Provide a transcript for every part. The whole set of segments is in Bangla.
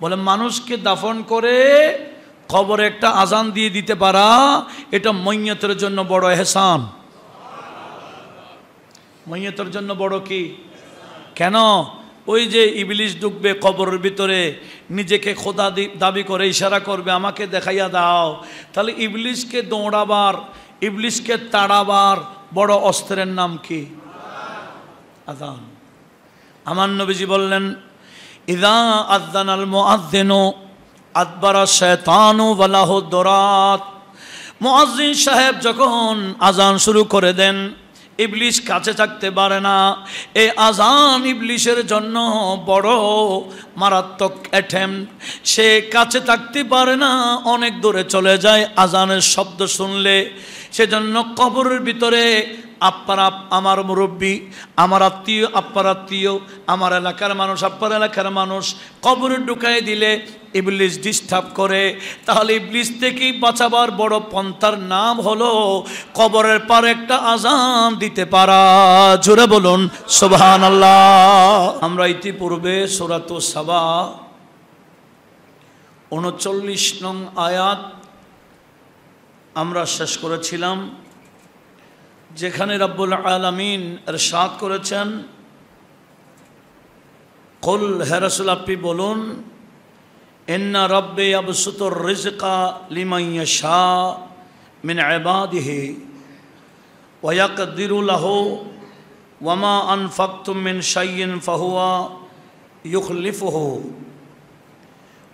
বলে মানুষকে দাফন করে কবরে একটা আজান দিয়ে দিতে পারা, এটা মইয়তের জন্য বড় এহসান। মইয়তের জন্য বড় কি? কেন? ওই যে ইবলিস ঢুকবে কবরের ভিতরে, নিজেকে খোদা দাবি করে ইশারা করবে, আমাকে দেখাইয়া দাও। তাহলে ইবলিসকে দৌড়াবার, ইবলিসকে তাড়াবার বড় অস্ত্রের নাম কি? আযান। আমার নবীজি বললেন, ইযা আযানাল মুআযযিনু আদবারা শায়তানু ওয়ালাহু দুরাত। মুআযযিন সাহেব যখন আজান শুরু করে দেন, ইবলিস কাছে থাকতে পারে না। এই আজান ইবলিসের জন্য বড় মারাত্মক অ্যাটেম্প। সে কাছে থাকতে পারে না, অনেক দূরে চলে যায় আজানের শব্দ শুনলে। সেজন্য কবরের ভিতরে আপনারা, আমার মুরব্বী, আমার আত্মীয়, আপনার আত্মীয়, আমার এলাকার মানুষ, আপনার এলাকার মানুষ কবরে ঢুকাই দিলে ইবলিস ডিস্টার্ব করে। তাহলে ইবলিস থেকে বাঁচাবার বড় পন্থার নাম হলো কবরের পারে একটা আজান দিতে পারা। জোরে বলুন সুবহানাল্লাহ। আমরা ইতিপূর্বে সূরাতুস সাবা ৩৯ নং আয়াত আমরা শেষ করেছিলাম, যেখানে রব্বুল আলামিন ইরশাদ করেছেন, কুল, হে রাসূল আপনি বলুন, ইন্না রাব্বি ইয়াবসুতুর রিজকা লিমান ইয়াশা মিন ইবাদিহি ওয়া ইয়াকদিরু লাহু ওয়া মা আনফাকতুম মিন শাইইন ফাহুয়া ইউখলিফুহু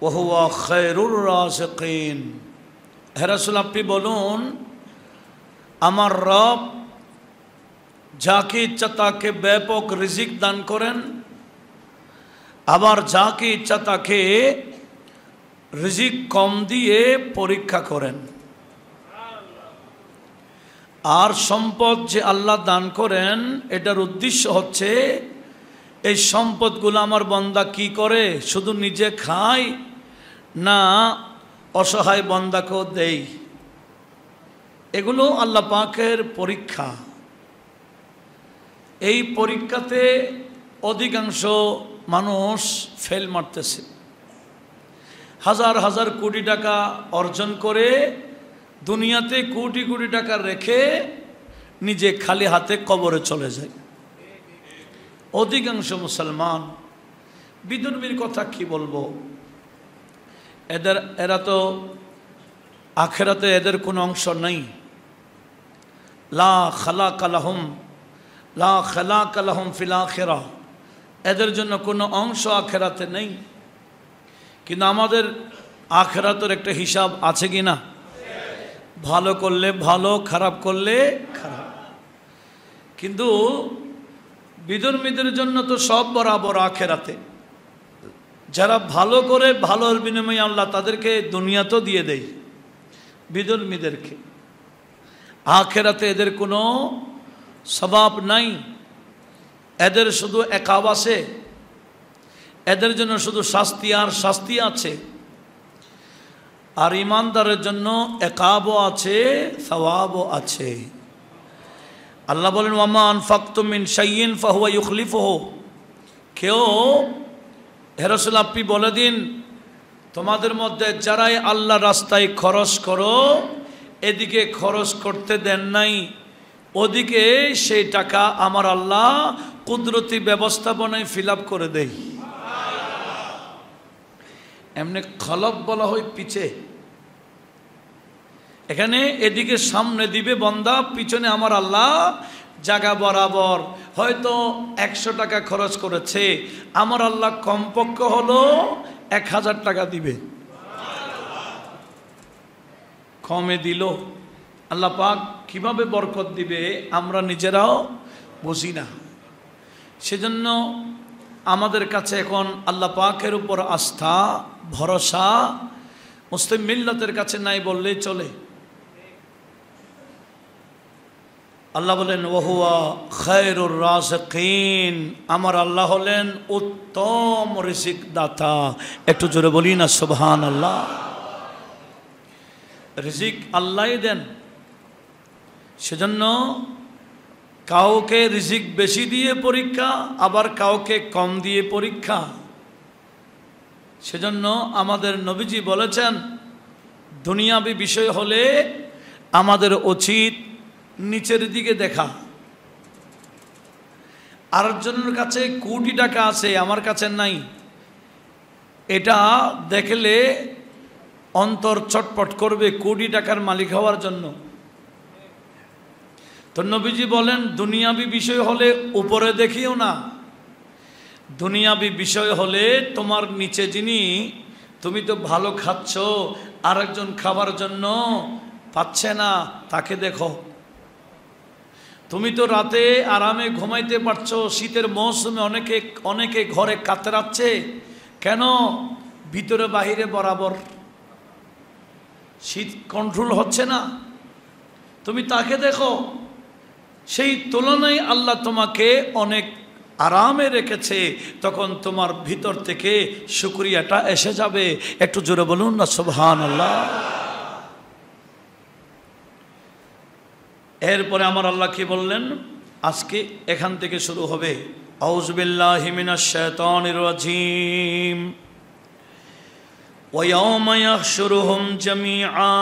ওয়া হুয়া খায়রুর রাযিকিন। হে রাসূল আপনি বলুন, আমার রব যাকে ইচ্ছা তাকে ব্যাপক রিজিক দান করেন, আবার যাকে ইচ্ছা তাকে রিজিক কম দিয়ে পরীক্ষা করেন। আর সম্পদ যে আল্লাহ দান করেন, এটার উদ্দেশ্য হচ্ছে এই সম্পদগুলো আমার বান্দা কি করে, শুধু নিজে খায় না অসহায় বান্দাকেও দেয়। এগুলো আল্লাহ পাকের পরীক্ষা। এই পরীক্ষাতে অধিকাংশ মানুষ ফেল মারতেছে। হাজার হাজার কোটি টাকা অর্জন করে দুনিয়াতে কোটি কোটি টাকা রেখে নিজে খালি হাতে কবরে চলে যায় অধিকাংশ মুসলমান। বিধর্মীর কথা কি বলবো, এরা তো আখেরাতে এদের কোনো অংশ নেই। লা খালাকা লাহুম ফিল আখিরাহ, এদের জন্য কোনো অংশ আখেরাতে নেই। কিন্তু আমাদের আখেরাতের একটা হিসাব আছে কি না? ভালো করলে ভালো, খারাপ করলে খারাপ। কিন্তু বিধর্মীদের জন্য তো সব বরাবর আখেরাতে। যারা ভালো করে, ভালোর বিনিময়ে আল্লাহ তাদেরকে দুনিয়া তো দিয়ে দেয়। বিধর্মীদেরকে আখেরাতে এদের কোনো সওয়াব নাই, এদের শুধু একাব আছে, এদের জন্য শুধু শাস্তি আর শাস্তি আছে। আর ইমানদারের জন্য একাবও আছে, সওয়াবও আছে। আল্লাহ বলেন, ওয়ামা আনফাকতুম মিন শাইইন ফাহুয়া ইউখলিফুহু। কেউ, হে রাসূল আপনি বলে দিন, তোমাদের মধ্যে যারাই আল্লাহ রাস্তায় খরচ করো, এদিকে খরচ করতে দেন নাই, ওদিকে সেই টাকা আমার আল্লাহ কুদরতি ব্যবস্থাপনায় ফিল আপ করে দেয়। এমনি খলব বলা হয় পিছে, এখানে এদিকে সামনে দিবে বান্দা, পিছনে আমার আল্লাহ জায়গা বরাবর। হয়তো 100 টাকা খরচ করেছে, আমার আল্লাহ কমপক্ষ হলো 1000 টাকা দিবে। কমে দিল, আল্লাহ পাক কিভাবে বরকত দিবে আমরা নিজেরাও বুঝি না। সেজন্য আমাদের কাছে এখন আল্লাহ পাকের উপর আস্থা, ভরসা মুসলিম মিল্লাতের কাছে নাই বললেই চলে। আল্লাহ বলেন, ওয়াহুয়া খায়রুর রাযিকিন, আমার আল্লাহ হলেন উত্তম রিজিক দাতা। একটু জোরে বলি না সুবহানাল্লাহ। রিজিক আল্লাহই দেন, সেজন্য কাউকে রিজিক বেশি দিয়ে পরীক্ষা, আবার কাউকে কম দিয়ে পরীক্ষা। সেজন্য আমাদের নবীজি বলেছেন দুনিয়াবি বিষয় হলে আমাদের উচিত নিচের দিকে দেখা। আরেকজনের কাছে কোটি টাকা আছে, আমার কাছে নাই, এটা দেখলে অন্তর চটপট করবে কোটি টাকার মালিক হওয়ার জন্য। তো নবীজি বলেন দুনিয়াবি বিষয় হলে উপরে দেখিও না, দুনিয়াবি বিষয় হলে তোমার নিচে যিনি, তুমি তো ভালো খাচ্ছ, আরেকজন খাবার জন্য পাচ্ছে না, তাকে দেখো। তুমি তো রাতে আরামে ঘুমাইতে পারছো, শীতের মৌসুমে অনেকে ঘরে কাতরাচ্ছে, কেন? ভিতরে বাহিরে বরাবর শীত কন্ট্রোল হচ্ছে না, তুমি তাকে দেখো। সেই তুলনায় আল্লাহ তোমাকে অনেক আরামে রেখেছে, তখন তোমার ভিতর থেকে শুকরিয়াটা এসে যাবে। একটু জোরে বলুন না সুবহানাল্লাহ। এরপরে আমার আল্লাহ কি বললেন, আজকে এখান থেকে শুরু হবে। আউযু বিল্লাহি মিনাশ শাইতানির রাজীম। ওয়া ইয়াওমা ইয়াহশুরুহুম জামিআ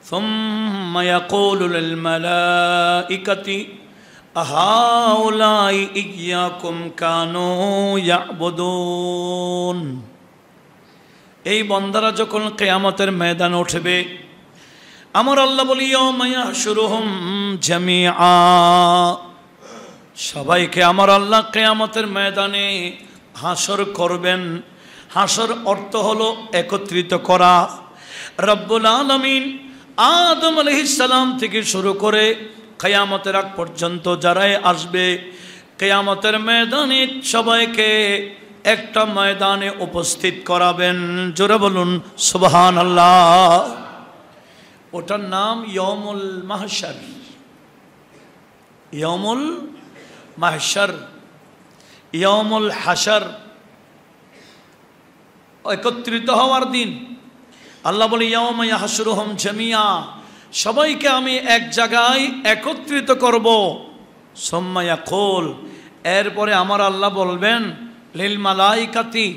সুম্মা ইয়াকুলু লিল মালাইকাতি আহাউলাই ইয়্যাকুম কানু ইয়াবুদুন। এই বান্দারা যখন কিয়ামতের ময়দানে উঠবে, আমার আল্লাহ বলি ইয়াওমা ইয়াহশুরুহুম জামিআ, সবাইকে আমার আল্লাহ কিয়ামতের ময়দানে হাসর করবেন। হাসর অর্থ হলো একত্রিত করা। রব্বুল আলামিন আদম আলাইহিস সালাম থেকে শুরু করে কিয়ামতের আগ পর্যন্ত যারাই আসবে, কিয়ামতের ময়দানে সবাইকে একটা ময়দানে উপস্থিত করাবেন। জোরে বলুন সুবহানাল্লাহ। ওটার নাম ইয়াউমুল মাহশার। ইয়াউমুল মাহশার, ইয়াউমুল হাশর, একত্রিত হওয়ার দিন। আল্লাহ বলে ইয়াউমা ইয়াহশুরুহুম জামিআ, সবাইকে আমি এক জায়গায় একত্রিত করব। সুম্মা ইয়াকুল, এরপরে আমার আল্লাহ বলবেন লিল মালাইকাতি,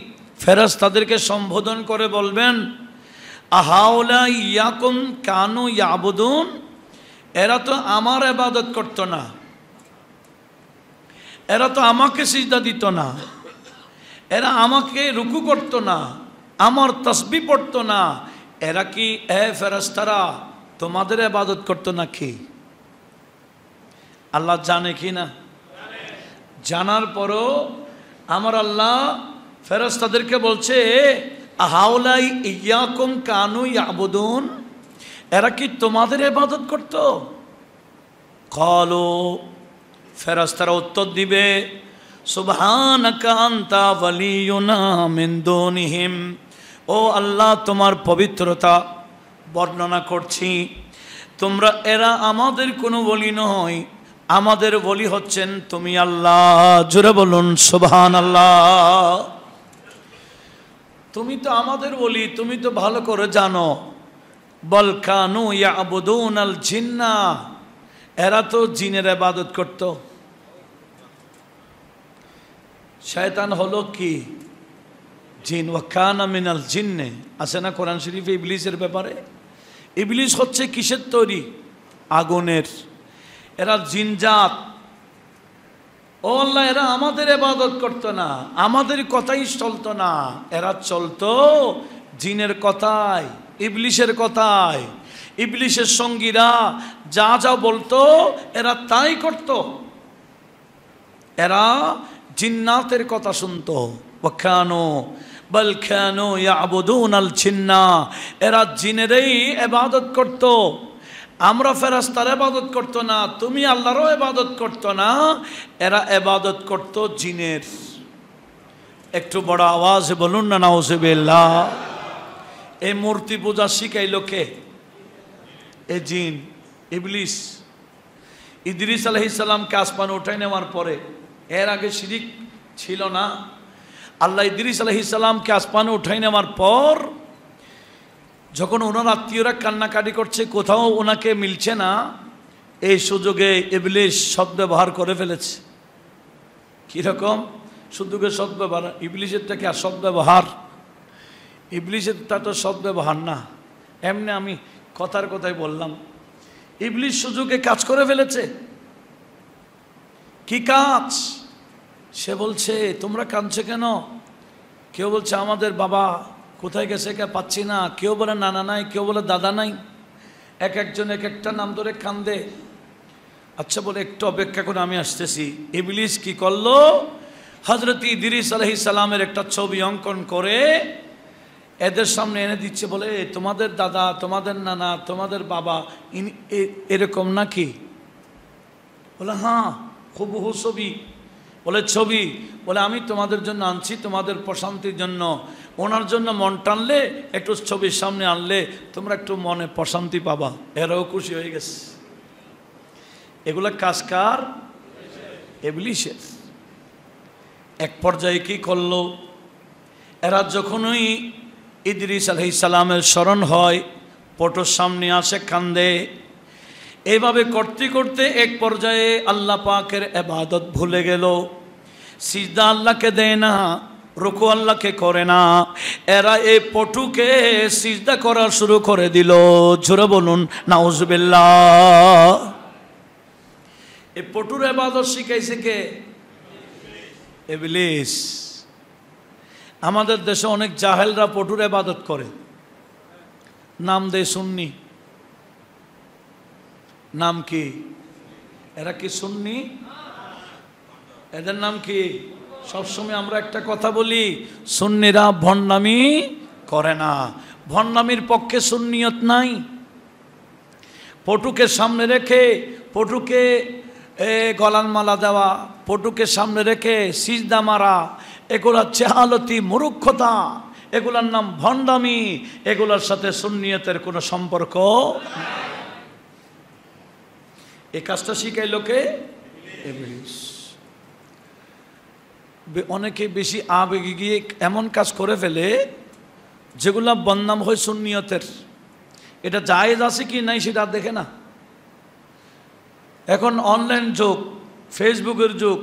ফেরেশতাদেরকে সম্বোধন করে বলবেন আহাউলা ইয়াকুম কানু ইয়াবুদুন, এরা তো আমার ইবাদত করতো না, এরা তো আমাকে সিজদা দিত না, এরা আমাকে রুকু করতো না, আমার তাসবিহ পড়তো না, এরা কি এ ফেরেশতারা তোমাদের ইবাদত করতো নাকি? আল্লাহ জানে কি না? জানার পরও আমার আল্লাহ ফেরেশতাদেরকে বলছে আহাউলাই ইয়াকুম কানু ইয়াবুদুন, এরা কি তোমাদের ইবাদত করতো? ক্বালু, ফেরেশতারা উত্তর দিবে সুবহানাকা আনতা ওয়ালিয়ুনা মিন দুনিহিম, ও আল্লাহ তোমার পবিত্রতা বর্ণনা করছি, তোমরা, এরা আমাদের কোনো ওলি নয়, আমাদের ওলি হচ্ছেন তুমি আল্লাহ। জোরে বলুন সুবহানাল্লাহ। তুমি তো আমাদের ওলি, তুমি তো ভালো করে জানো। বল কানু ইয়াবুদুনাল জিন্না, এরা তো জিনের ইবাদত করত। শয়তান হলো কি? জিন। ওয়া কানা মিনাল জিন্নে, আছে না কোরআন শরীফে ইবলিসের ব্যাপারে? ইবলিস হচ্ছে কিসের তৈরি? আগুনের। এরা জিনজাত। ও আল্লাহ, এরা আমাদের ইবাদত করতো না, আমাদের কথাই চলতো না, এরা চলতো জিনের কথায়, ইবলিসের কথায়। ইবলিসের সঙ্গীরা যা যা বলতো এরা তাই করত। এরা জিন্নাতের কথা শুনতো। ওয়াকানু বাল কানু ইয়াবুদুনাল জিন্না, এরা জিনেরই ইবাদত করত। আমরা ফেরেশতার ইবাদত করতো না, তুমি আল্লাহরও ইবাদত করতো না, এরা ইবাদত করত জিনের। একটু বড় আওয়াজে বলুন না নাউজুবিল্লাহ। এই মূর্তি পূজা শিখাইলো কে? এ জিন, ইবলিস। ইদ্রিস আলাইহিস সালামকে আসমানে উঠাই নেওয়ার পরে, এর আগে শিরিক ছিল না। আল্লাহ ইদ্রিস আলাইহিস সালামকে আসমানে উঠাই নেওয়ার পর যখন ওনার আত্মীয়রা কান্নাকাটি করছে, কোথাও ওনাকে মিলছে না, এই সুযোগে ইবলিস সদ্ব্যবহার করে ফেলেছে। কীরকম সুযোগে সদ্ব্যবহার? ইবলিসেরটা কি আর সদ্ব্যবহার? ইবলিশের তা তো সৎ ব্যবহার না, এমনি আমি কথার কথাই বললাম। ইবলিশ সুযোগে কাজ করে ফেলেছে। কি কাজ? সে বলছে তোমরা কাঁদছো কেন? কেউ বলছে আমাদের বাবা কোথায় গেছে কে পাচ্ছি না, কেউ বলে নানা নাই, কেউ বলে দাদা নাই, এক একজন এক একটা নাম ধরে কান্দে। আচ্ছা বলে একটু অপেক্ষা করে আমি আসতেছি। ইবলিশ কি করলো? হযরত ইদ্রিস আলাইহিস সালামের একটা ছবি অঙ্কন করে এদের সামনে এনে দিচ্ছে, বলে তোমাদের দাদা, তোমাদের নানা, তোমাদের বাবা এরকম নাকি? বলে হ্যাঁ হুবহু ছবি। বলে ছবি? বলে আমি তোমাদের জন্য আনছি, তোমাদের প্রশান্তির জন্য। ওনার জন্য মন টানলে একটু ছবির সামনে আনলে তোমরা একটু মনে প্রশান্তি পাবা। এরাও খুশি হয়ে গেছে। এগুলা কাজ কার? ইবলিশের। এক পর্যায়ে কি করলো? এরা যখনই ইদ্রিস আলাইহিস সালামের স্মরণ হয়, ফটোর সামনে আসে, কান্দে। এইভাবে করতে করতে এক পর্যায়ে আল্লাহ পাকের ইবাদত ভুলে গেল। সিজদা আল্লাহকে দেয় না, রুকু আল্লাহকে করে না। এরা এই পটুকে সিজদা করা শুরু করে দিল। জোরে বলুন নাউজুবিল্লাহ। এই পটুর ইবাদত শিখাইছে কে? ইবলিশ। আমাদের দেশে অনেক জাহেলরা পটুর ইবাদত করে, নাম দেয় সুন্নি। নাম কি? এরা কি সুন্নি? এদের নাম কি? সবসময় আমরা একটা কথা বলি, সুন্নিরা ভণ্ডামি করে না। ভণ্ডামির পক্ষে সুন্নিয়ত নাই। পটুকে সামনে রেখে, পটুকে গলার মালা দেওয়া, পটুকে সামনে রেখে সিজদা মারা, এগুলা চেহালতি, মূর্খতা, এগুলার নাম ভণ্ডামি। এগুলার সাথে সুন্নিয়তের কোনো সম্পর্ক নাই। এই কাজটা শিখাইল কে? ইবলিশ। অনেকে বেশি আবেগে গিয়ে এমন কাজ করে ফেলে যেগুলা বদনাম হয় সুন্নিয়তের। এটা জায়েজ আছে কি নাই সেটা দেখে না। এখন অনলাইন যুগ, ফেসবুকের যুগ,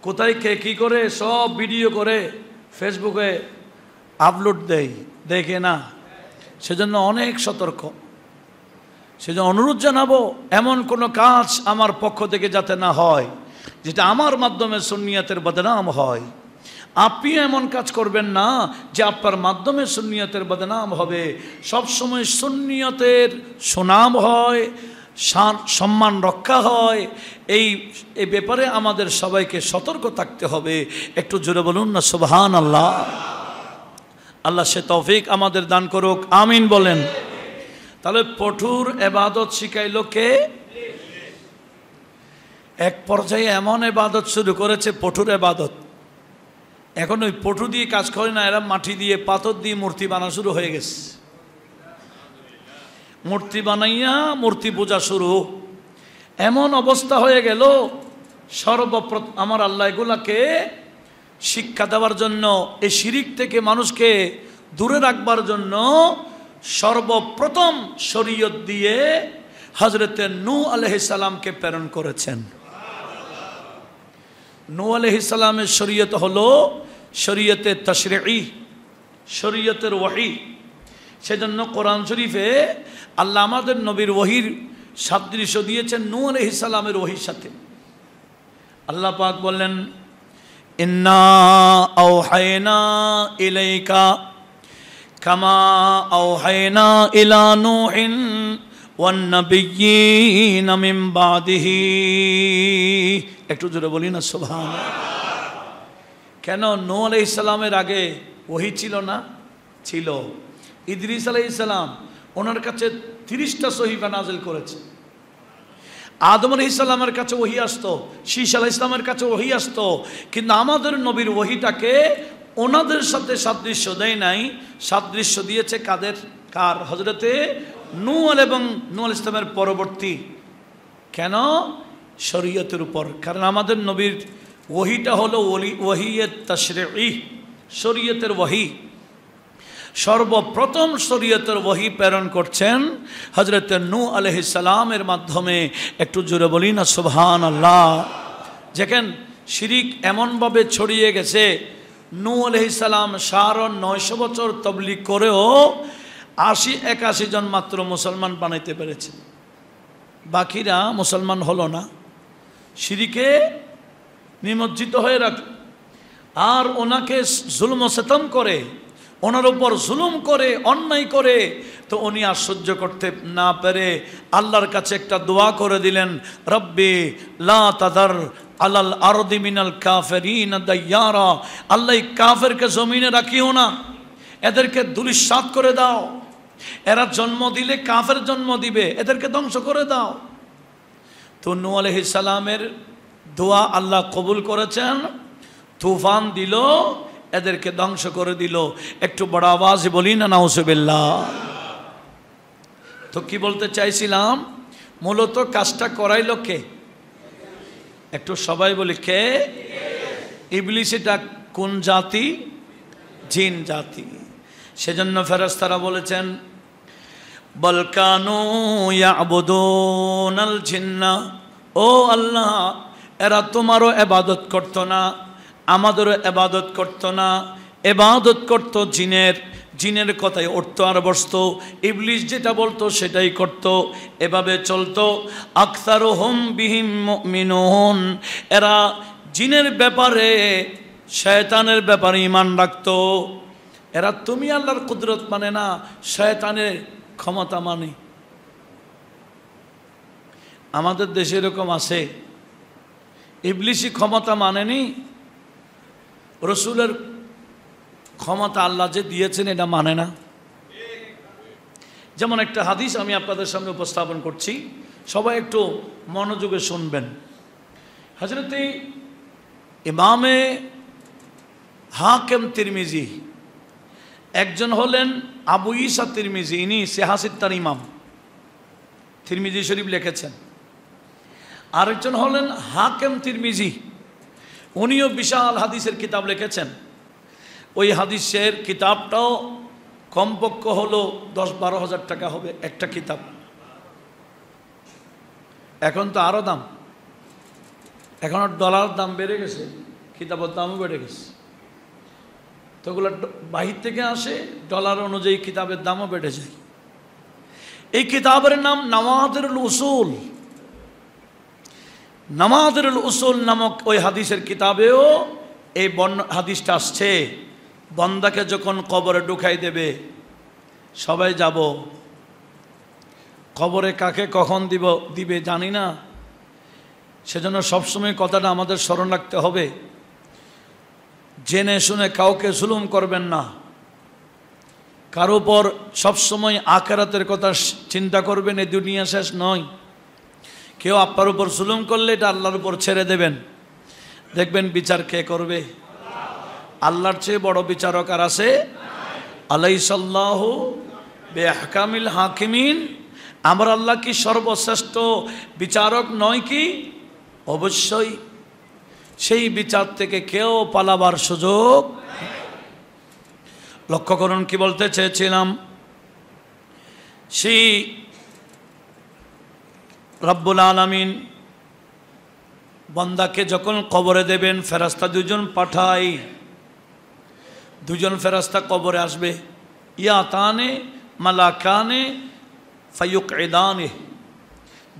কোথায় কে কী করে সব ভিডিও করে ফেসবুকে আপলোড দেয়, দেখে না। সেজন্য অনেক সতর্ক। সেজন্য অনুরোধ জানাবো, এমন কোনো কাজ আমার পক্ষ থেকে যাতে না হয় যেটা আমার মাধ্যমে সুন্নিয়তের বদনাম হয়। আপনি এমন কাজ করবেন না যে আপনার মাধ্যমে সুন্নিয়তের বদনাম হবে। সবসময় সুন্নিয়তের সুনাম হয়, সম্মান রক্ষা হয়। এই ব্যাপারে আমাদের সবাইকে সতর্ক থাকতে হবে। একটু জোরে বলুন না সুবহানাল্লাহ। আল্লাহ সে তৌফিক আমাদের দান করুক, আমিন বলেন। তাহলে পটুর ইবাদত শিখাইল কে? এক পর্যায়ে এমন ইবাদত শুরু করেছে, পটুর ইবাদত। এখন ওই পটু দিয়ে কাজ করে না, এরা মাটি দিয়ে, পাথর দিয়ে মূর্তি বানা শুরু হয়ে গেছে। মূর্তি বানাইয়া মূর্তি পূজা শুরু। এমন অবস্থা হয়ে গেল, সর্বপ্রথম আমার আল্লাহ এগুলাকে শিক্ষা দেওয়ার জন্য, এই শিরিক থেকে মানুষকে দূরে রাখবার জন্য সর্বপ্রথম শরীয়ত দিয়ে হযরতে নূহ আলাইহিস সালামকে প্রেরণ করেছেন। নূহ আলাইহিস সালামের শরীয়ত হলো শরীয়তে তাশরিঈ, শরীয়তের ওহী। সেজন্য কোরআন শরীফে আল্লাহ আমাদের নবীর ওহীর সাদৃশ্য দিয়েছেন নূহ আলাইহিস সালামের ওহীর সাথে। আল্লাহ পাক বললেন, ইন্না আওহায়না ইলাইকা কামা আওহায়না ইলা নূহিন ওয়ান নাবিয়্যিনা মিন বাদিহি। একটু জোরে বলি না সুবহানাল্লাহ। কেন? নূহ আলাইহিস সালামের আগে ওহী ছিল না? ছিল। ইদ্রিস আলাইহিস সালাম, ওনার কাছে 30টা সহিফা নাজিল করেছে। আদম আলাইহিস সালামের কাছে ওহী আসতো, শীশ আলাইহিস সালামের কাছে ওহী আসতো, কিন্তু আমাদের নবীর ওহীটাকে ওনাদের সাথে সাদৃশ্য দেয় নাই। সাদৃশ্য দিয়েছে কাদের? কার? হযরতে নূহ এবং নূহ আলাইহিস সালামের পরবর্তী। কেন? শরীয়তের উপর। কারণ আমাদের নবীর ওহীটা হলো ওহীয়ে তাশরিঈ, শরীয়তের ওহী। সর্বপ্রথম শরীয়তের ওহী প্রেরণ করছেন হযরতে নূহ আলাইহিস সালামের মাধ্যমে। একটু জোরে বলি না সুবহানাল্লাহ। যেখানে শিরিক এমনভাবে ছড়িয়ে গেছে, নূহ আলাইহিস সালাম 950 বছর তাবলীগ করেও 80-81 জন মাত্র মুসলমান বানাইতে পেরেছে, বাকিরা মুসলমান হলো না, শিরকে নিমজ্জিত হয়ে রাখল। আর ওনাকে জুলম ও সিতম করে, ওনার উপর জুলুম করে, অন্যায় করে, তো উনি আর সহ্য করতে না পেরে আল্লাহর কাছে একটা দোয়া করে দিলেন, রব্বি লা তাদার আলাল আরদি মিনাল কাফিরিন দাইয়ারা, আল্লাহ কাফেরকে জমিনে রাখিও না, এদেরকে ধূলিসাৎ করে দাও, এরা জন্ম দিলে কাফের জন্ম দিবে, এদেরকে ধ্বংস করে দাও। তো নূহ আলাইহিস সালামের দোয়া আল্লাহ কবুল করেছেন, তুফান দিল, এদেরকে ধ্বংস করে দিল। একটু বড় আওয়াজে বলি না নাউজুবিল্লাহ। তো কি বলতে চাইছিলাম, মূলত কাজটা করাইল কে? একটু সবাই বলি কে? ইবলিস। এটা কোন জাতি? জিন জাতি। সেজন্য ফেরেশতারা বলেছেন, বল কানু ইয়াবুদুনাল জিন্না, ও আল্লাহ এরা তোমারও ইবাদত করতো না, আমাদেরও ইবাদত করতো না, ইবাদত করতো জিনের, জিনের কথায় উঠতো আর বসতো, ইবলিস যেটা বলতো সেটাই করতো, এভাবে চলতো। আকসারুহুম বিহিম মুমিনুন, এরা জিনের ব্যাপারে শয়তানের ব্যাপারে ঈমান রাখতো। এরা তুমি আল্লাহর কুদরত মানে না, শয়তানের ক্ষমতা মানে। আমাদের দেশে এরকম আছে, ইবলিসি ক্ষমতা মানেনি, রসুলের ক্ষমতা আল্লাহ যে দিয়েছেন এটা মানে না। যেমন একটা হাদিস আমি আপনাদের সামনে উপস্থাপন করছি, সবাই একটু মনোযোগে শুনবেন। হযরতে ইমামে হাকিম তিরমিজি, একজন হলেন আবু ঈসা তিরমিজি, ইনি সিহাসিত্তার ইমাম, তিরমিজি শরীফ লিখেছেন। আরেকজন হলেন হাকিম তিরমিজি, উনিও বিশাল হাদিসের কিতাব লিখেছেন। ওই হাদিসের কিতাবটাও কমপক্ষ হলো 10-12 হাজার টাকা হবে একটা কিতাব। এখন তো আরও দাম, এখন ডলার দাম বেড়ে গেছে, কিতাবের দামও বেড়ে গেছে। তো ওগুলো বাহির থেকে আসে, ডলার অনুযায়ী কিতাবের দামও বেড়ে যায়। এই কিতাবের নাম নওয়াদিরুল উসুল। নওয়াদিরুল উসুল নামক ওই হাদিসের কিতাবেও এই হাদিসটা আসছে, বন্দাকে যখন কবরে ঢুকাই দেবে, সবাই যাব, কবরে কাকে কখন দিবে জানি না, সেজন্য সবসময় কথাটা আমাদের স্মরণ রাখতে হবে, জেনে শুনে কাউকে জুলুম করবেন না, কারো উপর সবসময় আখিরাতের কথা চিন্তা করবেন, এই দুনিয়া শেষ নয়। কেউ আপনার উপর জুলুম করলে এটা আল্লাহর উপর ছেড়ে দেবেন, দেখবেন বিচার কে করবে? আল্লাহর চেয়ে বড় বিচারক আর আছে? আলাইসাল্লাহু বিআহকামিল হাকিমিন, আমার আল্লাহ কি সর্বশ্রেষ্ঠ বিচারক নয় কি? অবশ্যই। সেই বিচার থেকে কেউ পালাবার সুযোগ। লক্ষ্য করুন কি বলতে চেয়েছিলাম, সেই রব্বুল আলামিন বান্দাকে যখন কবরে দেবেন, ফেরেশতা দুজন পাঠায়, দুজন ফেরেশতা কবরে আসবে, ইয়াতানে মালাকানে ফায়ুকঈদানে,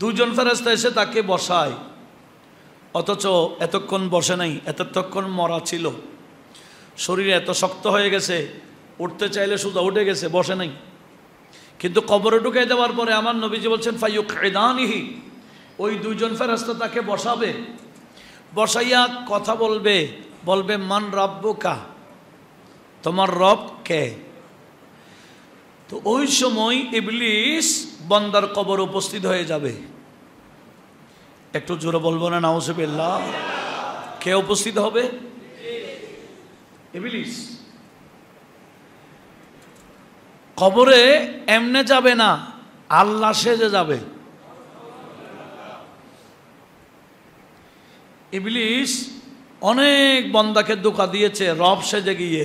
দুজন ফেরেশতা এসে তাকে বসায়, অথচ এতক্ষণ বসে নাই, এতক্ষণ মরা ছিল, শরীর এত শক্ত হয়ে গেছে, উঠতে চাইলে সোজা উঠে গেছে, বসে নাই। কিন্তু কবরে ঢুকাই দেওয়ার পরে আমার নবীজি বলছেন ফায়ুকঈদানিহি, ওই দুইজন ফেরেশতা তাকে বসাবে, বসাইয়া কথা বলবে, বলবে মান রাব্বুকা, তোমার রব কে? তো ওই সময় ইবলিস বান্দার কবর উপস্থিত হয়ে যাবে। একটু জোরে বলবো না নাউজুবিল্লাহ? কে উপস্থিত হবে? ইবলিস। কবরে এমনে যাবে না, আল্লাহ সেজে যাবে। ইবলিস অনেক বান্দাকে ধোঁকা দিয়েছে রব সেজে গিয়ে।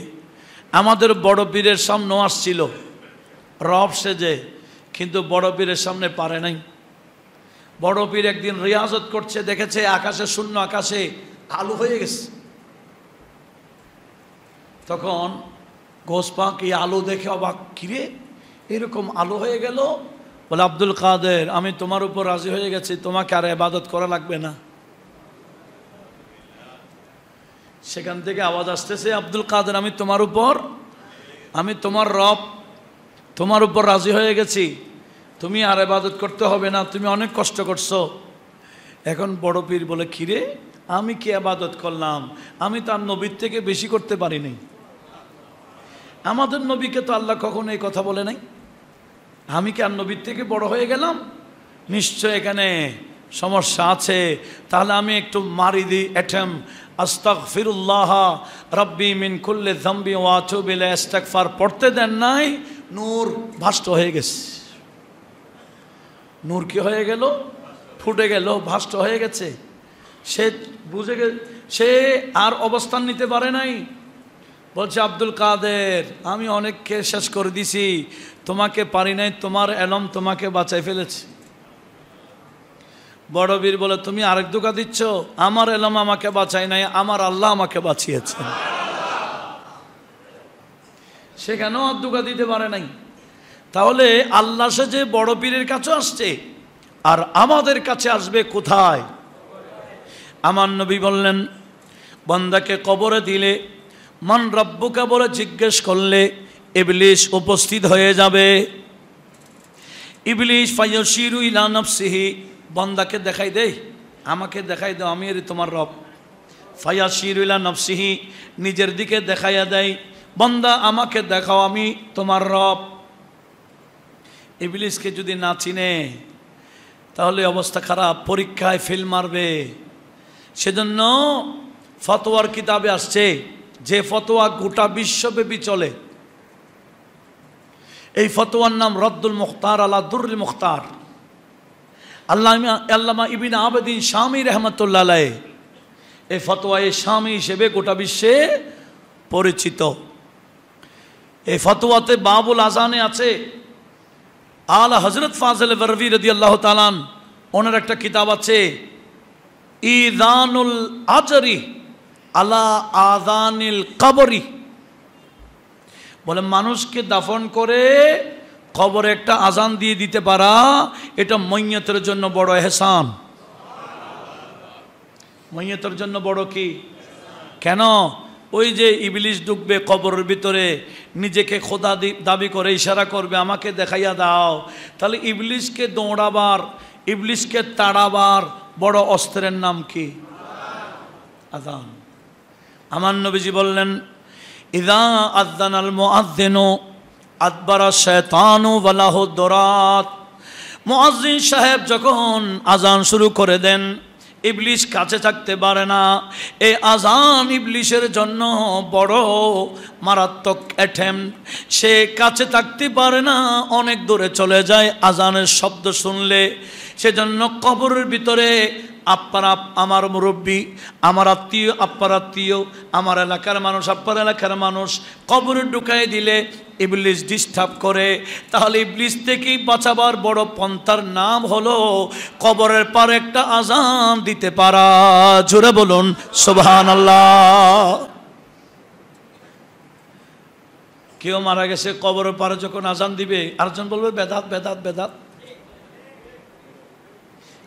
আমাদের বড় পীরের সামনে আসছিল রব সেজে, কিন্তু বড় পীরের সামনে পারে নাই। বড় পীর একদিন রিয়াজত করছে, দেখেছে আকাশে, শূন্য আকাশে আলো হয়ে গেছে। তখন গোস পাক এই আলো দেখে অবাক, কিরে এরকম আলো হয়ে গেল? বলে, আব্দুল কাদের, আমি তোমার উপর রাজি হয়ে গেছি, তোমাকে আর ইবাদত করা লাগবে না। সেখান থেকে আওয়াজ আসতেছে, আব্দুল কাদের, আমি তোমার উপর, আমি তোমার রব, তোমার উপর রাজি হয়ে গেছি, তুমি আর ইবাদত করতে হবে না, তুমি অনেক কষ্ট করছো। এখন বড় পীর বলে, কিরে আমি কি ইবাদত করলাম? আমি তার নবীর থেকে বেশি করতে পারিনি। আমাদের নবীকে তো আল্লাহ কখনো এই কথা বলে নাই। আমি কি আর নবীর থেকে বড় হয়ে গেলাম? নিশ্চয় এখানে সমস্যা আছে। তাহলে আমি একটু মারি দিই এটেম, আস্তাগফিরুল্লাহ রাব্বি মিন কুল্লি যামবি ওয়া আতুবু ইলাইহি, ইস্তিগফার পড়তে দেন নাই, নূর ভাষ্ট হয়ে গেছে। নূর কি হয়ে গেল? ফুটে গেল, ভাষ্ট হয়ে গেছে। সে বুঝে গেছে, সে আর অবস্থান নিতে পারে নাই। বলছে, আব্দুল কাদের, আমি অনেককে শেষ করে দিছি, তোমাকে পারি নাই, তোমার এলম তোমাকে বাঁচাই ফেলেছে। বড় বীর বলে, তুমি আরেক ধোঁকা দিচ্ছ, আমার এলম আমাকে বাঁচাই নাই, আমার আল্লাহ আমাকে বাঁচিয়েছেন। সেখানেও আর ধোঁকা দিতে পারে নাই। তাহলে আল্লাহ সে যে বড় পীরের কাছে আসছে, আর আমাদের কাছে আসবে কোথায়? আমার নবী বললেন, বান্দাকে কবরে দিলে, মান রব্বুকা বলে জিজ্ঞেস করলে ইবলিস উপস্থিত হয়ে যাবে। ইবলিস ফায়াশিরু ইলা নাফসিহি, বান্দাকে দেখাই দেয়, আমাকে দেখাই দাও, আমি এর তোমার রব। ফায়াশিরু ইলা নাফসিহি, নিজের দিকে দেখাইয়া দেয়, বান্দা আমাকে দেখাও, আমি তোমার রব। ইবলিসকে যদি না চিনে তাহলে অবস্থা খারাপ, পরীক্ষায় ফেল মারবে। সেজন্য ফতোয়ার কিতাবে আসছে, যে ফতোয়া গোটা বিশ্বব্যাপী চলে, এই ফতোয়ার নাম রদ্দুল মুখতার আলা দুরুল মুখতার। আল্লামা ইবনে আবেদিন শামী রহমতুল্লাহ আলাইহি এই ফতোয়ায়ে শামী হিসেবে গোটা বিশ্বে পরিচিত। এই ফতোয়াতে বাবুল আজানে আছে, আলা হযরত ফাজিল বরভি রাদিয়াল্লাহু তাআলা ওনার একটা কিতাব আছে, ইযানুল আজরি আলা আযানিল কবরি। বলে, মানুষকে দাফন করে কবরে একটা আজান দিয়ে দিতে পারা, এটা মইয়তের জন্য বড় ইহসান। মইয়তের জন্য বড় কি? কেন? ওই যে ইবলিস ঢুকবে কবরের ভিতরে, নিজেকে খোদা দাবি করে ইশারা করবে, আমাকে দেখাইয়া দাও। তাহলে ইবলিসকে দৌড়াবার, ইবলিসকে তাড়াবার বড় অস্ত্রের নাম কি? আযান। আমার নবীজি বললেন, ইযা আযানাল মুআযযিনু আদবারা শায়তানু ওয়ালাহু দুরাত। মুআযযিন সাহেব যখন আযান শুরু করে দেন, ইবলিস কাছে থাকতে পারে না। এই আযান ইবলিসের জন্য বড় মারাত্মক অ্যাটেম্প। সে কাছে থাকতে পারে না, অনেক দূরে চলে যায় আযানের শব্দ শুনলে। সেজন্য কবরের ভিতরে আপনারা, আমার মুরব্বী, আমার আত্মীয়, আপনার আত্মীয়, আমার এলাকার মানুষ, আপনার এলাকার মানুষ কবরে ঢুকাই দিলে ইবলিস ডিস্টার্ব করে। তাহলে ইবলিস থেকেই বাঁচাবার বড় পন্থার নাম হলো কবরের পারে একটা আযান দিতে পারা। জোরে বলুন সুবহানাল্লাহ। কেউ মারা গেছে, কবরের পারে যখন আযান দিবে, আরেকজন বলবে বেদাত বেদাত বেদাত।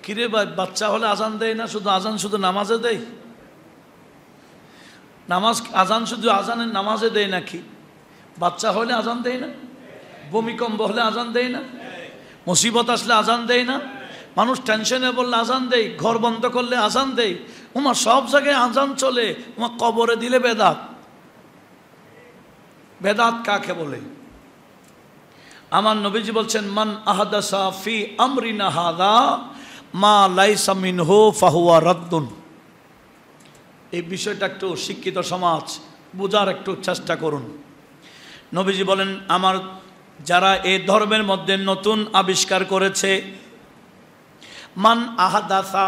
কিরে ভাই, বাচ্চা হলে আজান দেয় না, শুধু আজান শুধু নামাজে দেয়? নামাজ আজান শুধু আজানের নামাজে দেয় নাকি? বাচ্চা হলে আজান দেয় না? ভূমিকম্প হলে আজান দেয় না? মুসিবত আসলে আজান দেয় না? মানুষ টেনশনে বললে আজান দেয়, ঘর বন্ধ করলে আজান দেয়। ওমা সব জায়গায় আজান চলে, ওমা কবরে দিলে বেদাত। বেদাত কাকে বলে? আমার নবীজি বলছেন, মান আহাদাসা ফি আমরিনা হাযা মা লাইসা মিনহু ফাহুয়া রাদ্দুন। এই বিষয়টা একটু শিক্ষিত সমাজ বোঝার একটু চেষ্টা করুন। নবীজি বলেন, আমার যারা এই ধর্মের মধ্যে নতুন আবিষ্কার করেছে, মান আহাদাসা,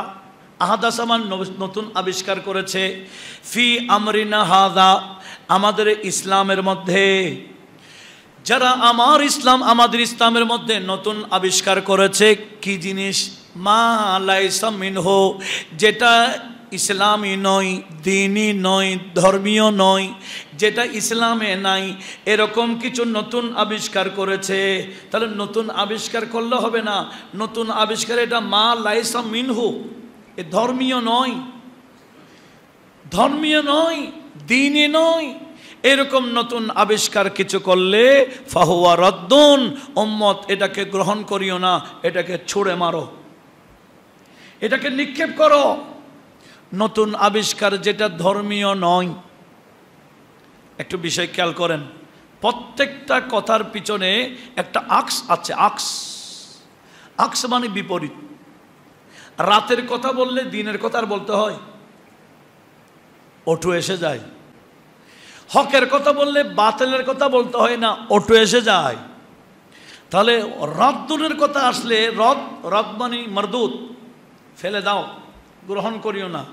আহাদাসা মান নতুন আবিষ্কার করেছে, ফি আমরিনা হাযা আমাদের ইসলামের মধ্যে, যারা আমাদের ইসলামের মধ্যে নতুন আবিষ্কার করেছে কি জিনিস? মা লাইসা মিনহু, যেটা ইসলামী নয়, দ্বীনি নয়, ধর্মীয় নয়, যেটা ইসলামে নাই, এরকম কিছু নতুন আবিষ্কার করেছে, তাহলে নতুন আবিষ্কার করলে হবে না। নতুন আবিষ্কার এটা মা লাইসা মিনহু, এ ধর্মীয় নয়, ধর্মীয় নয়, দ্বীনি নয়। এরকম নতুন আবিষ্কার কিছু করলে ফাহুয়া রদ্দুন, উম্মত এটাকে গ্রহণ করিও না, এটাকে ছুঁড়ে মারো, এটাকে নিক্ষেপ করো। নতুন আবিষ্কার যেটা ধর্মীয় নয়। একটু বিষয় খেয়াল করেন, প্রত্যেকটা কথার পিছনে একটা আকস আছে। আকস মানে বিপরীত। রাতের কথা বললে দিনের কথা আর বলতে হয়, ওঠু এসে যায়। হকের কথা বললে বাতিলের কথা বলতে হয় না, ওঠু এসে যায়। তাহলে রদ্দুনের কথা আসলে রদ মানে মরদুদ, ফেলে দাও, গ্রহণ করিও না।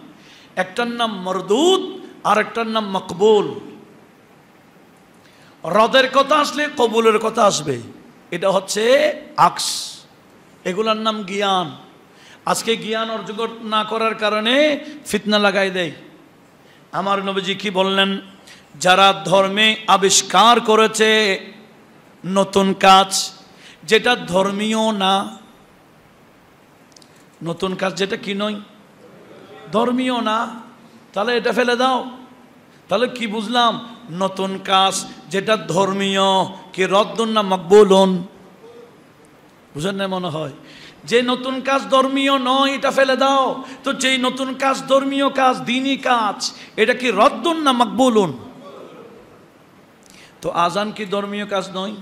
একটার নাম মরদুদ আর একটার নাম মকবুল। রদের কথা আসলে কবুলের কথা আসবে, এটা হচ্ছে আকস। এগুলার নাম জ্ঞান। আজকে জ্ঞান অর্জন না করার কারণে ফিতনা লাগাই দেয়। আমার নবীজি কি বললেন? যারা ধর্মে আবিষ্কার করেছে নতুন কাজ যেটা ধর্মীয় না, নতুন কাজ যেটা কি নয়, ধর্মীয় না, তাহলে এটা ফেলে দাও। তাহলে কি বুঝলাম? নতুন কাজ যেটা ধর্মীয় কি রদ্দুন না মকবুলুন? বুঝেন না মনে হয়? যে নতুন কাজ ধর্মীয় নয় এটা ফেলে দাও। তো যেই নতুন কাজ ধর্মীয় কাজ, দ্বীনি কাজ, এটা কি রদ্দুন না মকবুলুন? তো আজান কি ধর্মীয় কাজ নয়?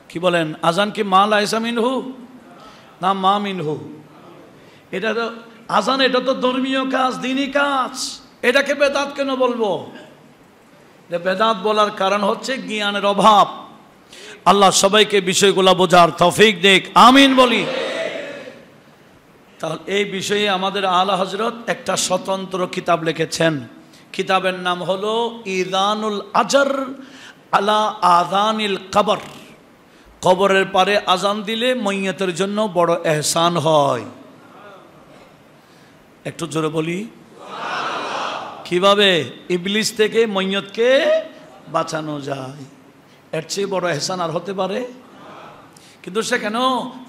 কি বলেন? আজান কি মা লাইসা মিনহু না মা মিনহু? এটা তো আজান, এটা তো ধর্মীয় কাজ, দ্বীনি কাজ। এটাকে বেদাত কেন বলবো? বেদাত বলার কারণ হচ্ছে জ্ঞানের অভাব। আল্লাহ সবাইকে বিষয়গুলো বোঝার তৌফিক দেখ, আমিন বলি। তাহলে এই বিষয়ে আমাদের আলা হযরত একটা স্বতন্ত্র কিতাব লিখেছেন। কিতাবের নাম হলো ইদানুল আজর আলা আযানিল কবর। কবরের পারে আজান দিলে মইয়তের জন্য বড় এহসান হয়। একটু জোরে বলি কিভাবে ইবলিস থেকে মইয়তকে বাঁচানো যায়, এর চেয়ে বড় এহসান আর হতে পারে? কিন্তু সে কেন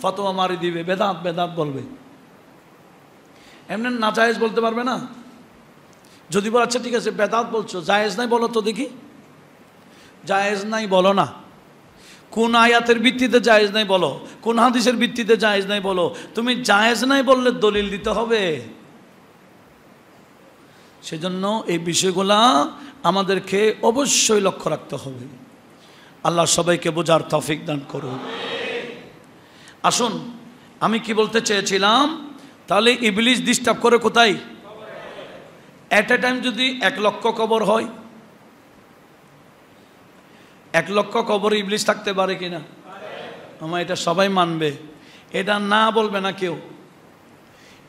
ফতোয়া মারি দিবে, বেদাত বেদাত বলবে, এমনি না জায়েজ বলতে পারবে না? যদি বল আচ্ছা ঠিক আছে বেদাত বলছো, জায়েজ নাই বলো তো দেখি। জায়েজ নাই বলো না। কোন আয়াতের ভিত্তিতে জায়েজ নাই বলো, কোন হাদিসের ভিত্তিতে জায়েজ নাই বলো। তুমি জায়েজ নাই বললে দলিল দিতে হবে। সেজন্য এই বিষয়গুলা আমাদেরকে অবশ্যই লক্ষ্য রাখতে হবে। আল্লাহ সবাইকে বোঝার তৌফিক দান করুন। আসুন, আমি কি বলতে চেয়েছিলাম, তাহলে ইবলিস ডিস্টার্ব করে কোথায়? এট এ টাইম যদি 1 লক্ষ কবর হয়, 1 লক্ষ কবর ইবলিস থাকতে পারে কিনা? আমার এটা সবাই মানবে, এটা না বলবে না কেউ।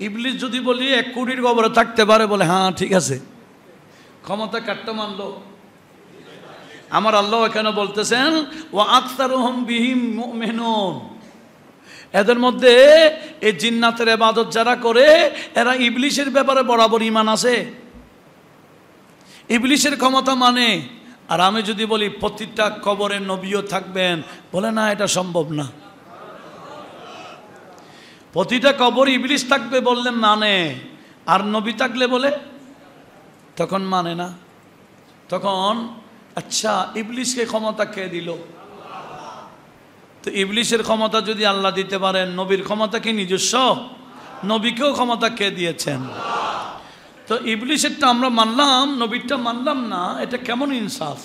ইবলিস যদি বলি 1 কোটির কবরে থাকতে পারে, বলে হ্যাঁ ঠিক আছে, ক্ষমতা কাটতে মানলো। আমার আল্লাহ এখানে বলতেছেন ওয়া আকসারুহুম বিহিম মুমিনুন, এদের মধ্যে এই জিন্নাতের ইবাদত যারা করে এরা ইবলিসের ব্যাপারে বরাবর ঈমান আছে, ইবলিসের ক্ষমতা মানে। আর আমি যদি বলি প্রতিটা কবরে নবীও থাকবেন, বলে না এটা সম্ভব না। প্রতিটা কবর ইবলিস থাকবে বললে মানে, আর নবী থাকলে বলে তখন মানে না। তখন আচ্ছা ইবলিসকে ক্ষমতা কে দিল? তো ইবলিসের ক্ষমতা যদি আল্লাহ দিতে পারেন, নবীর ক্ষমতা কি নিজস্ব? নবীকেও ক্ষমতা কে দিয়েছেন? তো ইবলিসেরটা আমরা মানলাম, নবীরটা মানলাম না। এটা কেমন ইনসাফ?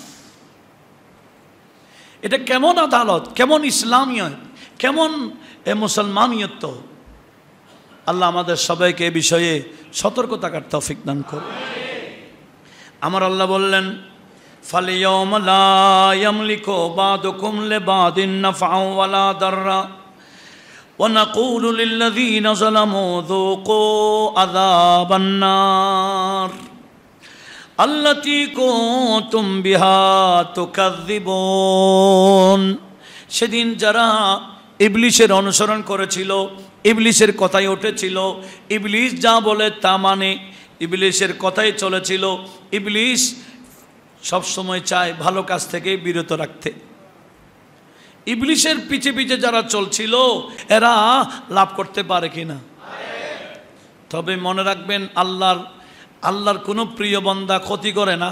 এটা কেমন আদালত? কেমন ইসলামিয়ত? কেমন মুসলমানিয়ত? তো আল্লাহ আমাদের সবাইকে এ বিষয়ে সতর্ক থাকার তৌফিক দান করুন। আমার আল্লাহ বললেন ফালিয়াউমা লা ইয়ামলিকু বা'দুকুম লিবা'দিন নাফআন ওয়ালা দাররা ওয়া নাকুলু লিল্লাযীনা যালামু যুকু আযাবান নার আল্লাতী কুনতুম বিহা তুকাযযিবুন। সেদিন যারা ইবলিসের অনুসরণ করেছিল, ইবলিসের কথাই উঠেছিল, ইবলিস যা বলে তা মানে, ইবলিশের কথাই চলেছিল, ইবলিশ সব সময় চায় ভালো কাজ থেকে বিরত রাখতে। ইবলিশের পিছে পিছে যারা চলছিল এরা লাভ করতে পারে কিনা? তবে মনে রাখবেন, আল্লাহর কোনো প্রিয় বান্দা ক্ষতি করে না।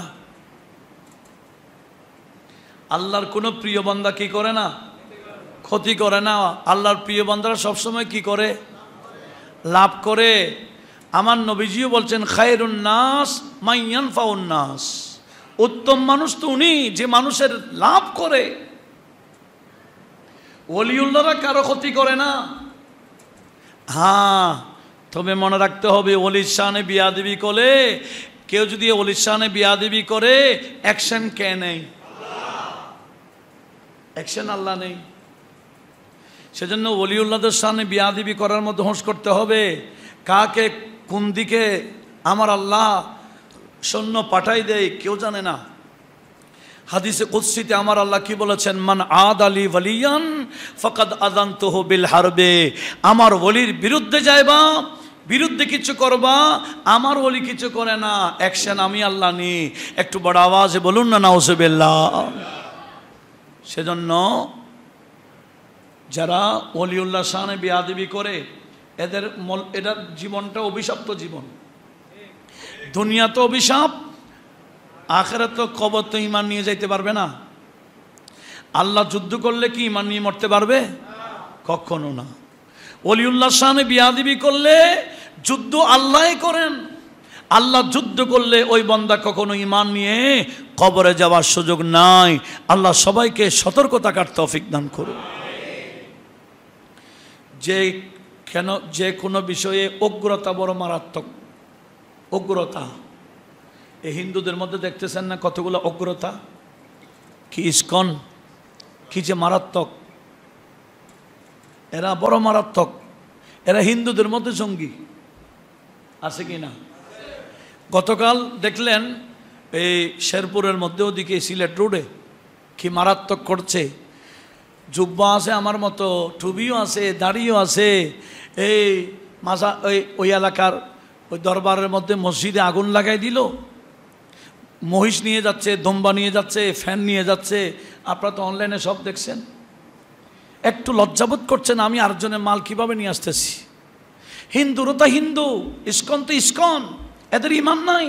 আল্লাহর কোনো প্রিয় বান্দা কি করে না? ক্ষতি করে না। আল্লাহর প্রিয় বান্দারা সবসময় কি করে? লাভ করে। আমার নবীজিও বলছেন, খায়রুন নাস মান ইয়ানফাউন নাস, উত্তম মানুষ তো উনি যে মানুষের লাভ করে। ওলিউল্লাহরা কারো ক্ষতি করে না। হ্যাঁ, তবে মনে রাখতে হবে, ওলির শানে বিয়াদবি করলে, কেউ যদি ওলির শানে বিয়াদবি করে, অ্যাকশন কে নেই? অ্যাকশন আল্লাহ নেই। সেজন্য ওলিউল্লাহদের সামনে বিয়াদবি করার মতো হোঁশ করতে হবে। কাকে কোন দিকে আমার আল্লাহ সৈন্য পাঠাই দেয় কেউ জানে না। হাদিসে কুদসিতে আমার আল্লাহ কি বলেছেন? মান আদ আলী ওয়ালিয়ান ফাকাদ আযানতুহু বিল হারবে। আমার ওলির বিরুদ্ধে যাইবা, বিরুদ্ধে কিছু করবা, আমার ওলি কিছু করে না, অ্যাকশন আমি আল্লাহ নি। একটু বড় আওয়াজে বলুন না নাউজুবিল্লাহ। সেজন্য যারা ওলিউল্লাহ শানে বিয়াদবি করে, এদের জীবনটা অভিশপ্ত জীবন। দুনিয়া তো অভিশাপ, আখিরাত তো কবর তো ঈমান নিয়ে যাইতে পারবে না। আল্লাহ যুদ্ধ করলে কি ঈমান নিয়ে মরতে পারবে? কখনো না। ওলিউল্লাহ শানে বিয়াদবি করলে যুদ্ধ আল্লাহই করেন। আল্লাহ যুদ্ধ করলে ওই বান্দা কখনো ঈমান নিয়ে কবরে যাওয়ার সুযোগ নাই। আল্লাহ সবাইকে সতর্ক থাকার তৌফিক দান করুন। যে কোনো বিষয়ে উগ্রতা বড় মারাত্মক। উগ্রতা, এই হিন্দুদের মধ্যে দেখতেছেন না কতগুলো উগ্রতা, কি ইসকন, কি যে মারাত্মক। এরা বড় মারাত্মক। এরা হিন্দুদের মধ্যে জঙ্গি আছে কি না? গতকাল দেখলেন এই শেরপুরের মধ্যে, ওদিকে সিলেট রোডে কি মারাত্মক করছে। জুব্বা আছে আমার মতো, টুবিও আছে, দাড়িও আছে। এই ওই এলাকার ওই দরবারের মধ্যে মসজিদে আগুন লাগাই দিল। মহিষ নিয়ে যাচ্ছে, দম্বা নিয়ে যাচ্ছে, ফ্যান নিয়ে যাচ্ছে। আপনারা তো অনলাইনে সব দেখছেন। একটু লজ্জাবোধ করছেন, আমি আরেকজনের মাল কিভাবে নিয়ে আসতেছি। হিন্দুরও তো হিন্দু, ইসকন তো ইসকন, এদের ঈমান নাই,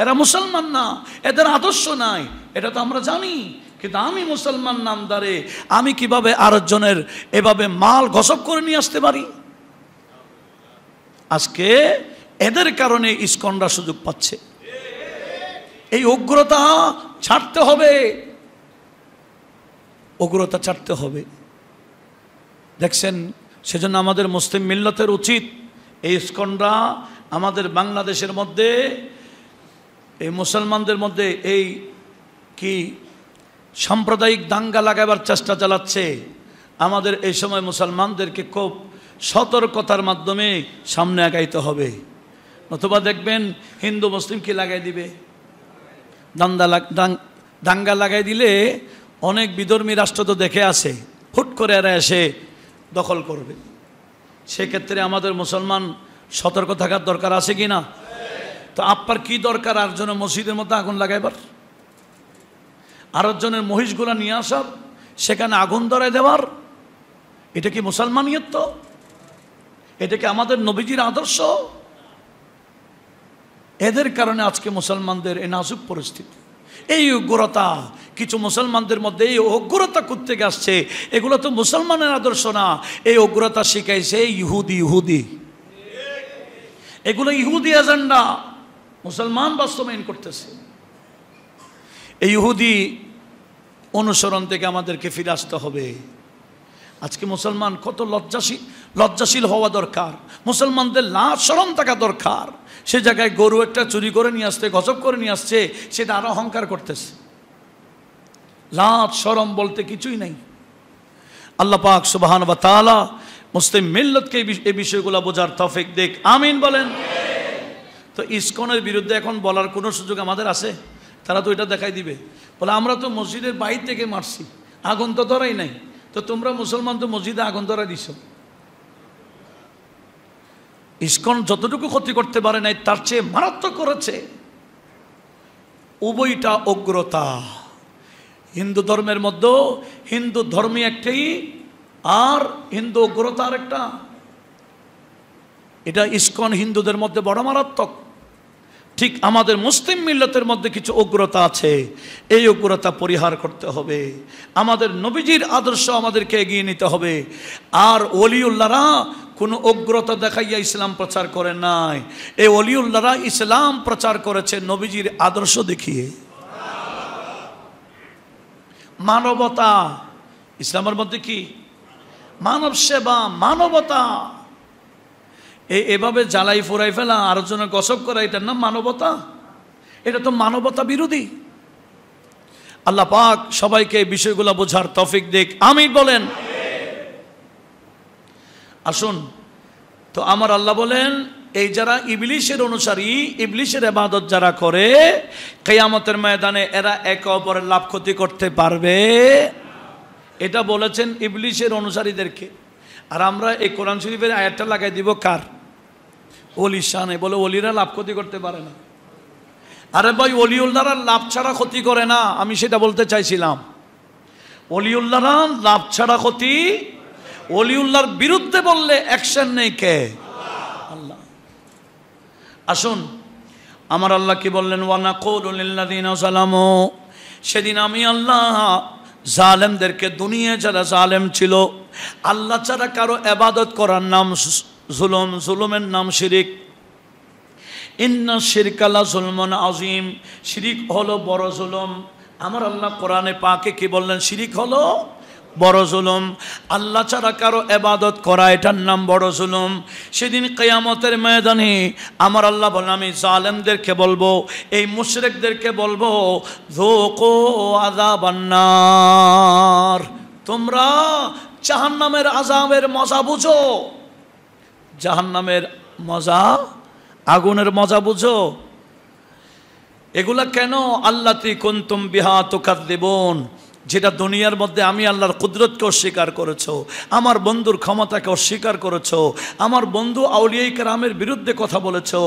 এরা মুসলমান না, এদের আদর্শ নাই, এটা তো আমরা জানি। কিন্তু আমি মুসলমান নামদারে আমি কিভাবে আরেকজনের এভাবে মাল গসব করে নিয়ে আসতে পারি? আজকে এদের কারণে ইসকনরা সুযোগ পাচ্ছে। এই উগ্রতা ছাড়তে হবে, উগ্রতা ছাড়তে হবে। দেখছেন, সেজন্য আমাদের মুসলিম মিল্লাতের উচিত এই ইসকনরা আমাদের বাংলাদেশের মধ্যে, এই মুসলমানদের মধ্যে এই কি সাম্প্রদায়িক দাঙ্গা লাগাবার চেষ্টা চালাচ্ছে। আমাদের এই সময় মুসলমানদেরকে খুব সতর্কতার মাধ্যমে সামনে আগাইতে হবে। নতুবা দেখবেন হিন্দু মুসলিম কি লাগাই দিবে, দাঙ্গা লাগাই দিলে অনেক বিধর্মী রাষ্ট্র তো দেখে আসে, হুট করে এরা এসে দখল করবে। সেক্ষেত্রে আমাদের মুসলমান সতর্ক থাকার দরকার আছে কি না? তো আপনার কি দরকার আরেকজনের মসজিদের মধ্যে আগুন লাগাইবার, আরেকজনের মহিষগুলা নিয়ে আসার, সেখানে আগুন ধরায় দেওয়ার? এটা কি মুসলমানিয়ত? এটা কি আমাদের নবীজির আদর্শ? এদের কারণে আজকে মুসলমানদের এই নাজুক পরিস্থিতি। এই উগ্রতা কিছু মুসলমানদের মধ্যে, এই উগ্রতা কোত্থেকে আসছে? এগুলো তো মুসলমানের আদর্শ না। এই উগ্রতা শিখাইছে ইহুদি। এগুলো ইহুদি এজেন্ডা মুসলমান বাস্তবায়ন করতেছে। এই ইহুদি অনুসরণ থেকে আমাদেরকে ফিরে আসতে হবে। আজকে মুসলমান কত লজ্জাশীল হওয়া দরকার। মুসলমানদের লাজ শরম থাকা দরকার। সে জায়গায় গরু একটা চুরি করে নিয়ে আসছে, গজব করে নিয়ে আসছে, সেটা আরো অহংকার করতেছে। লাজ শরম বলতে কিছুই নাই। আল্লাহ পাক সুবহানাহু ওয়া তাআলা মুসলিম মিল্লাতকে এই বিষয়গুলো বোঝার তৌফিক দেখ, আমিন বলেন। তো ইসকনের বিরুদ্ধে এখন বলার কোনো সুযোগ আমাদের আছে? তারা তো এটা দেখাই দিবে, বলে আমরা তো মসজিদের বাইরে থেকে মারছি, আগুন তো ধরাই নাই। তো তোমরা মুসলমান তো মসজিদে আগুন ধরা দিছ। ইসকন যতটুকু ক্ষতি করতে পারে নাই তার চেয়ে মারাত্মক করেছে। উভয়টা অগ্রতা। হিন্দু ধর্মের মধ্যে হিন্দু ধর্মী একটাই, আর হিন্দু অগ্রতা আরেকটা। এটা ইসকন হিন্দুদের মধ্যে বড় মারাত্মক। ঠিক আমাদের মুসলিম মিল্লতের মধ্যে কিছু উগ্রতা আছে, এই উগ্রতা পরিহার করতে হবে। আমাদের নবীজির আদর্শ আমাদেরকে এগিয়ে নিতে হবে। আর ওলিউল্লাহরা কোনো উগ্রতা দেখাইয়া ইসলাম প্রচার করে নাই, এই ওলিউল্লাহরা ইসলাম প্রচার করেছে নবীজির আদর্শ দেখিয়ে। মানবতা ইসলামের মধ্যে কি? মানব সেবা, মানবতা। এভাবে জ্বালাই ফুরাই ফেলা, আরেকজনের গসব করা, এটার নাম মানবতা? এটা তো মানবতা বিরোধী। আল্লাহ পাক সবাইকে এই বিষয়গুলো বোঝার তৌফিক দিক, আমিন বলেন। আসুন তো, আমার আল্লাহ বলেন এই যারা ইবলিশের অনুসারী, ইবলিশের ইবাদত যারা করে, কিয়ামতের ময়দানে এরা একে অপরের লাভ ক্ষতি করতে পারবে। এটা বলেছেন ইবলিশের অনুসারীদেরকে। আর আমরা এই কোরআন শরীফের আয়াতটা লাগাই দিব কার? ওলির শানে। বলে ওলিরা লাভ ক্ষতি করতে পারে না। আরে ভাই, ওলিউল্লাহরা লাভ ছাড়া ক্ষতি করে না, আমি সেটা বলতে চাইছিলাম। ওলিউল্লাহরা লাভ ছাড়া ক্ষতি, ওলিউল্লাহর বিরুদ্ধে বললে অ্যাকশন নেই কে? আল্লাহ। আসুন, আমার আল্লাহ কি বললেন? ওয়ানাকুলু লিল্লাযিনা যালামু, সেদিন আমি আল্লাহ জালেমদেরকে, দুনিয়ায় যারা জালেম ছিল, আল্লাহ ছাড়া কারো ইবাদত করার নাম জুলুম, জুলুমের নাম শিরিক। ইন্না শিরকা লা যুলমুন আযীম, শিরিক হলো বড় জুলুম। আমার আল্লাহ কোরআনে পাকে কি বললেন? শিরিক হলো বড় জুলুম। আল্লাহ ছাড়া কারো ইবাদত করা, এটার নাম বড় জুলুম। সেদিন কিয়ামতের ময়দানে আমার আল্লাহ বলেন, আমি জালেমদেরকে বলবো, এই মুশরিকদেরকে বলবো, যুকু আযাবান নার, তোমরা জাহান্নামের আযাবের মজা বুঝো। জাহান্নামের মজা, আগুনের মজা বুঝো। এগুলা কেন? আল্লাতী কুনতুম বিহা তুকাযযিবুন, যেটা দুনিয়ার মধ্যে আমি আল্লাহর কুদরতকে অস্বীকার করেছো, আমার বন্ধুর ক্ষমতাকে অস্বীকার করেছো, আমার বন্ধু আউলিয়া কেরামের বিরুদ্ধে কথা বলেছো,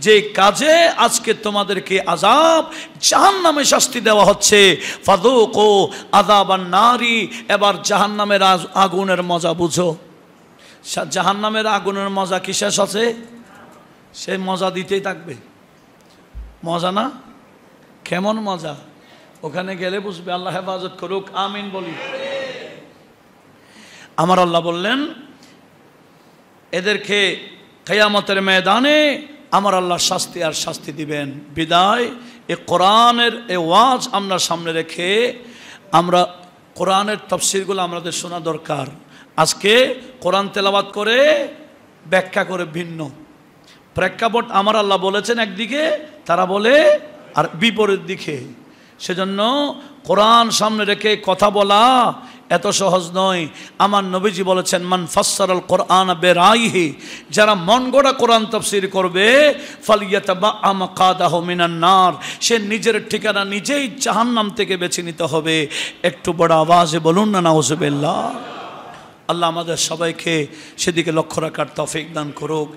যে কাজে আজকে তোমাদেরকে আযাব, জাহান্নামে শাস্তি দেওয়া হচ্ছে। ফাযুকু আযাবান নারি, এবার জাহান্নামের আগুনের মজা বুঝো। জাহান্নামের আগুনের মজা কি শেষ আছে? সে মজা দিতেই থাকবে। মজা না? কেমন মজা? ওখানে গেলে বুঝবে। আল্লাহ হেফাজত করুক, আমিন বলি। আমার আল্লাহ বললেন এদেরকে কিয়ামতের ময়দানে আমার আল্লাহ শাস্তি আর শাস্তি দিবেন। বিদায় এ কোরআনের এ ওয়াজ আমরা সামনে রেখে আমরা কোরআনের তাফসীরগুলো আমাদের শোনা দরকার। আজকে কোরআন তেলাওয়াত করে ব্যাখ্যা করে ভিন্ন প্রেক্ষাপট আমার আল্লাহ বলেছেন একদিকে, তারা বলে আর বিপরীত দিকে। সেজন্য কোরআন সামনে রেখে কথা বলা এত সহজ নয়। আমার নবীজি বলেছেন, মান ফাসসারাল কোরআন বিরাইহি, যারা মন গড়া কোরআন তাফসীর করবে, ফালিয়াতাবাআ মাকাদাহু মিনান নার, সে নিজের ঠিকানা নিজেই জাহান্নাম থেকে বেছে নিতে হবে। একটু বড় আওয়াজে বলুন না নাউজুবিল্লাহ। আল্লাহ আমাদের সবাইকে সেদিকে লক্ষ্য রাখার তৌফিক দান করুক।